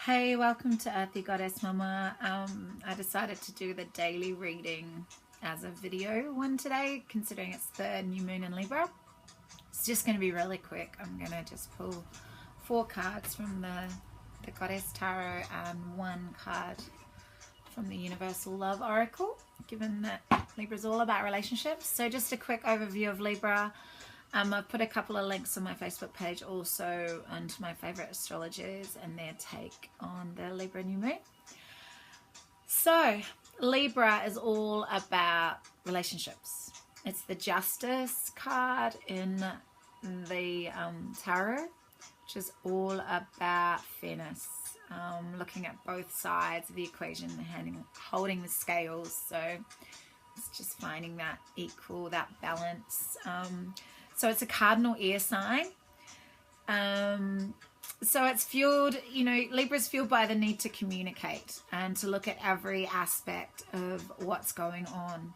Hey, welcome to Earthy Goddess Mama. I decided to do the daily reading as a video one today, considering it's the new moon in Libra. It's just going to be really quick. I'm going to just pull 4 cards from the Goddess Tarot and 1 card from the Universal Love Oracle, given that Libra is all about relationships. So just a quick overview of Libra. I've put a couple of links on my Facebook page also onto my favorite astrologers and their take on the Libra new moon. So Libra is all about relationships. It's the Justice card in the tarot, which is all about fairness, looking at both sides of the equation, holding the scales. So it's just finding that equal, that balance. So it's a cardinal air sign. So it's fueled, Libra's fueled by the need to communicate and to look at every aspect of what's going on.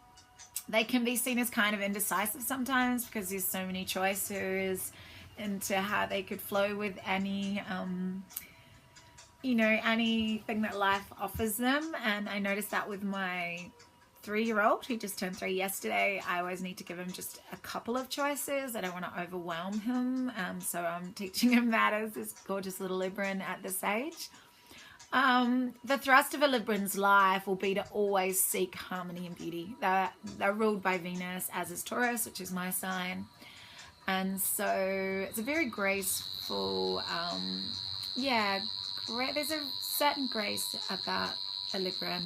They can be seen as kind of indecisive sometimes because there's so many choices into how they could flow with any, anything that life offers them. And I noticed that with my 3-year-old who just turned 3 yesterday. I always need to give him just a couple of choices. I don't want to overwhelm him, so I'm teaching him that as this gorgeous little Libran at this age. The thrust of a Libran's life will be to always seek harmony and beauty. They're ruled by Venus, as is Taurus, which is my sign, and so it's a very graceful, there's a certain grace about a Libran.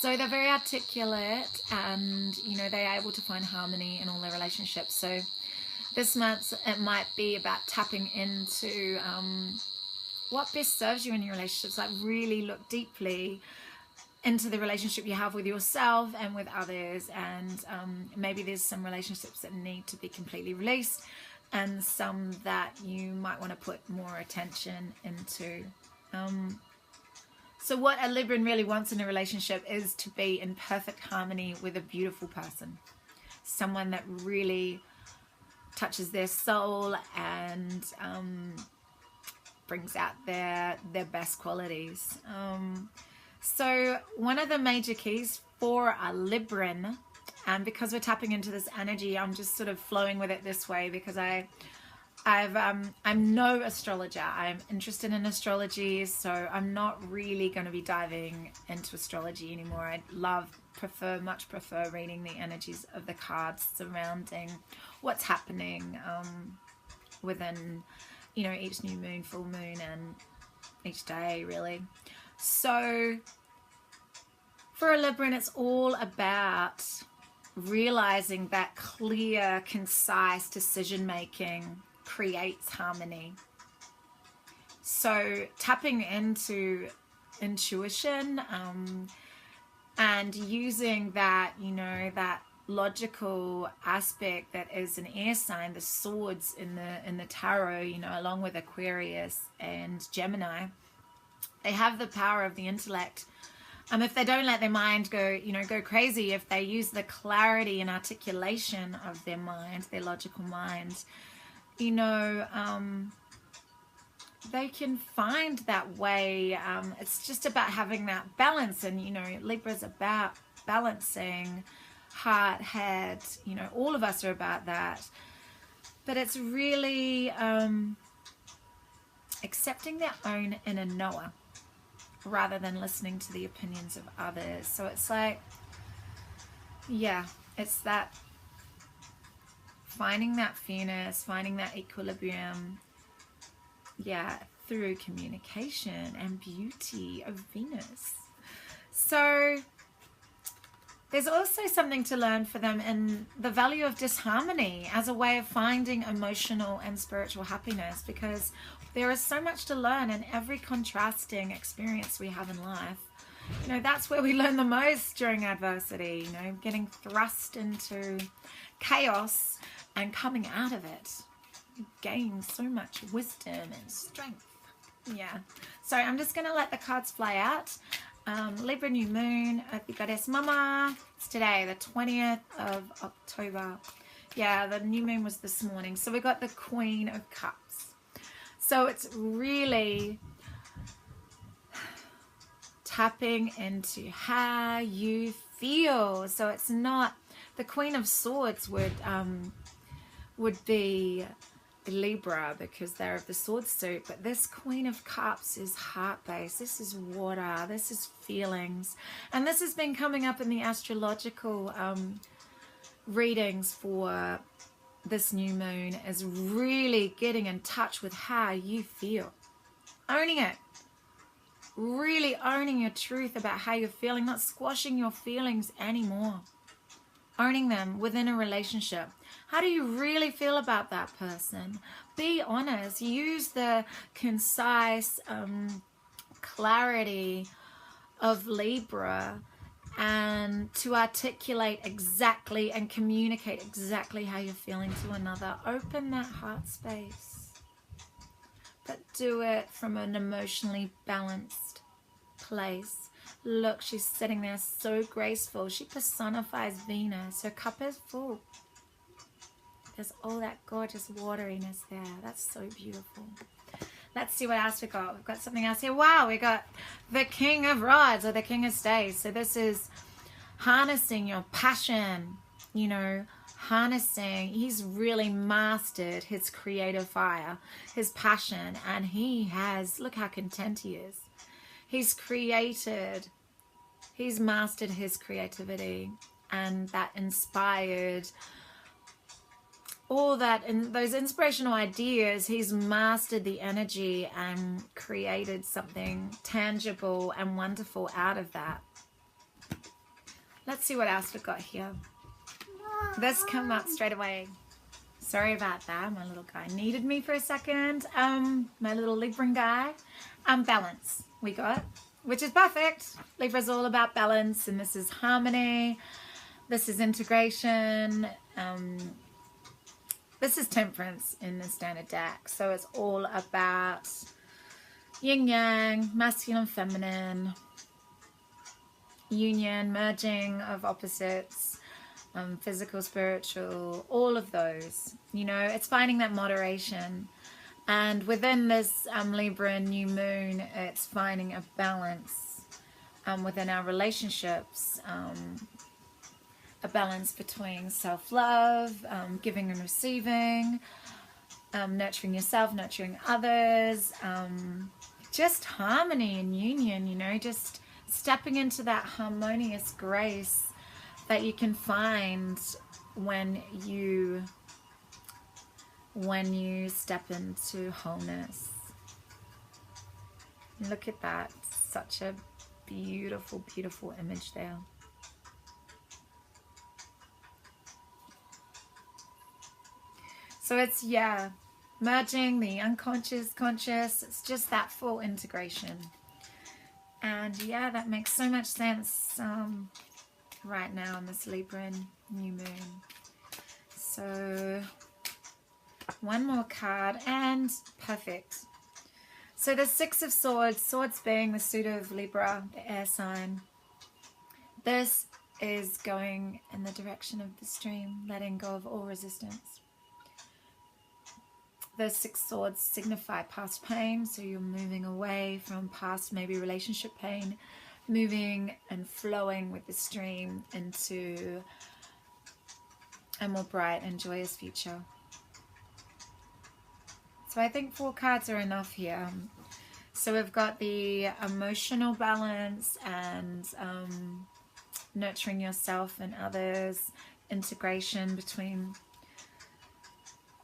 So they're very articulate and, they're able to find harmony in all their relationships. So this month it might be about tapping into what best serves you in your relationships. Like really look deeply into the relationship you have with yourself and with others. And maybe there's some relationships that need to be completely released and some that you might want to put more attention into. So what a Libran really wants in a relationship is to be in perfect harmony with a beautiful person. Someone that really touches their soul and brings out their best qualities. So one of the major keys for a Libran, and because we're tapping into this energy, I'm just sort of flowing with it this way because I'm no astrologer. I'm interested in astrology, so I'm not really going to be diving into astrology anymore. I much prefer reading the energies of the cards surrounding what's happening within, each new moon, full moon, and each day, really. So for a Libran, it's all about realizing that clear, concise decision-making creates harmony. So tapping into intuition and using that, that logical aspect that is an air sign, the swords in the tarot, along with Aquarius and Gemini, they have the power of the intellect. If they don't let their mind go crazy, if they use the clarity and articulation of their mind, their logical mind, they can find that way. It's just about having that balance, and Libra's about balancing heart, head, all of us are about that, but it's really accepting their own inner knower rather than listening to the opinions of others. So it's like, it's that finding that fairness, finding that equilibrium, through communication and beauty of Venus. So there's also something to learn for them in the value of disharmony as a way of finding emotional and spiritual happiness, because there is so much to learn in every contrasting experience we have in life. That's where we learn the most during adversity, getting thrust into chaos and coming out of it. You gain so much wisdom and strength. So I'm just going to let the cards fly out. Libra new moon, Earthy Goddess Mama. It's today, the 20th of October. The new moon was this morning. So we got the Queen of Cups. So it's really tapping into how you feel. So it's not, the Queen of Swords would be Libra because they're of the sword suit, but this Queen of Cups is heart-based. This is water, this is feelings, and this has been coming up in the astrological readings for this new moon, is really getting in touch with how you feel, owning it, really owning your truth about how you're feeling, not squashing your feelings anymore, owning them within a relationship. How do you really feel about that person? Be honest. Use the concise clarity of Libra and to articulate exactly and communicate exactly how you're feeling to another. Open that heart space, but do it from an emotionally balanced place. Look, she's sitting there so graceful. She personifies Venus. Her cup is full. There's all that gorgeous wateriness there. That's so beautiful. Let's see what else we got. We've got something else here. Wow, we got the King of Rods, or the King of Staves. So this is harnessing your passion, you know, harnessing. He's really mastered his creative fire, his passion, and he has, look how content he is. He's mastered his creativity, and that inspired all that, and those inspirational ideas. He's mastered the energy and created something tangible and wonderful out of that. Let's see what else we've got here. This come up straight away. Sorry about that. My little guy needed me for a second. My little Libran guy. Balance we got, which is perfect. Libra's all about balance, and this is harmony. This is integration. This is temperance in the standard deck. So it's all about yin yang, masculine, feminine, union, merging of opposites, physical, spiritual, all of those. You know, it's finding that moderation. And within this Libra new moon, it's finding a balance within our relationships. A balance between self-love, giving and receiving, nurturing yourself, nurturing others, just harmony and union, you know, just stepping into that harmonious grace that you can find when you step into wholeness. Look at that. Such a beautiful, beautiful image there. So it's, yeah, merging the unconscious, conscious. It's just that full integration. And yeah, that makes so much sense right now on this Libran new moon. So one more card and perfect. So the Six of Swords, swords being the suit of Libra, the air sign. This is going in the direction of the stream, letting go of all resistance. The Six Swords signify past pain, so you're moving away from past, maybe relationship pain, moving and flowing with the stream into a more bright and joyous future. So I think 4 cards are enough here. So we've got the emotional balance and nurturing yourself and others, integration between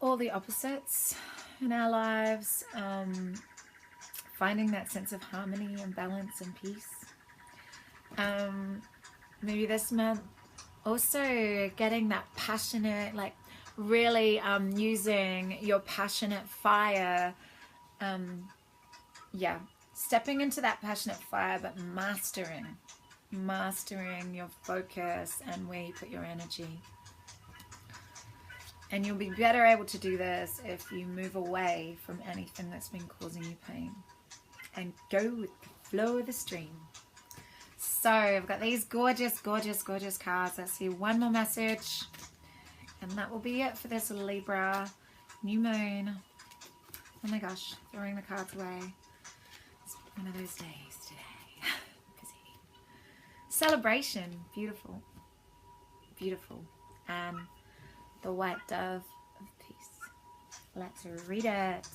all the opposites in our lives, finding that sense of harmony and balance and peace. Maybe this month also getting that passionate, like really using your passionate fire, yeah, stepping into that passionate fire, but mastering your focus and where you put your energy. And you'll be better able to do this if you move away from anything that's been causing you pain and go with the flow of the stream. So I've got these gorgeous, gorgeous, gorgeous cards. Let's see one more message, and that will be it for this Libra new moon. Oh my gosh, throwing the cards away. It's one of those days today. Celebration. Beautiful. Beautiful. And the white dove of peace. Let's read it.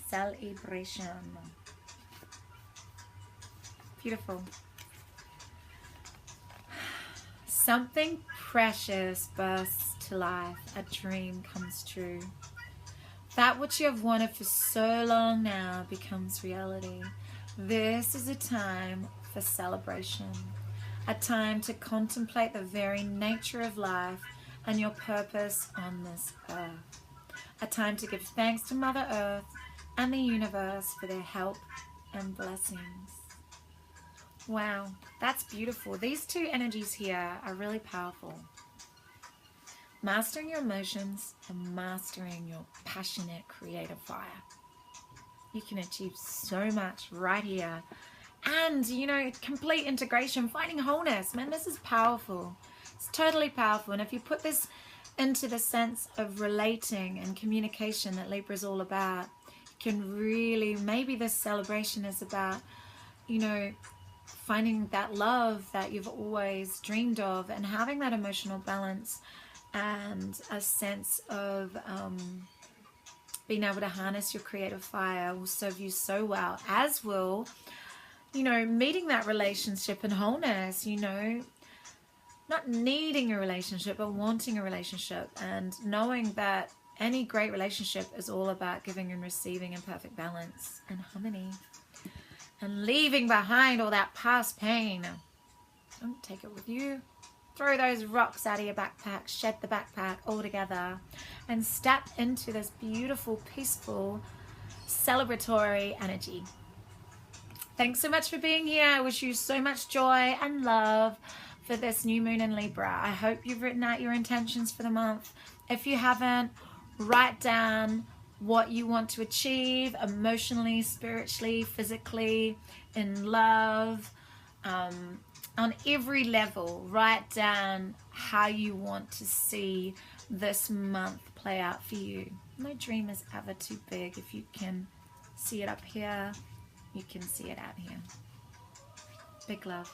Celebration. Beautiful. Something precious bursts to life. A dream comes true. That which you have wanted for so long now becomes reality. This is a time for celebration. A time to contemplate the very nature of life and your purpose on this earth. A time to give thanks to Mother Earth and the universe for their help and blessings. Wow, that's beautiful. These two energies here are really powerful. Mastering your emotions and mastering your passionate creative fire. You can achieve so much right here. And, you know, complete integration, finding wholeness. Man, this is powerful. It's totally powerful. And if you put this into the sense of relating and communication that Libra is all about, you can really, maybe this celebration is about, you know, finding that love that you've always dreamed of and having that emotional balance and a sense of being able to harness your creative fire will serve you so well, as will, you know, meeting that relationship and wholeness, you know, not needing a relationship, but wanting a relationship, and knowing that any great relationship is all about giving and receiving in perfect balance and harmony, and leaving behind all that past pain. Don't take it with you. Throw those rocks out of your backpack, shed the backpack altogether, and step into this beautiful, peaceful, celebratory energy. Thanks so much for being here. I wish you so much joy and love for this new moon in Libra. I hope you've written out your intentions for the month. If you haven't, write down what you want to achieve emotionally, spiritually, physically, in love, on every level. Write down how you want to see this month play out for you. No dream is ever too big. If you can see it up here, you can see it out here. Big love.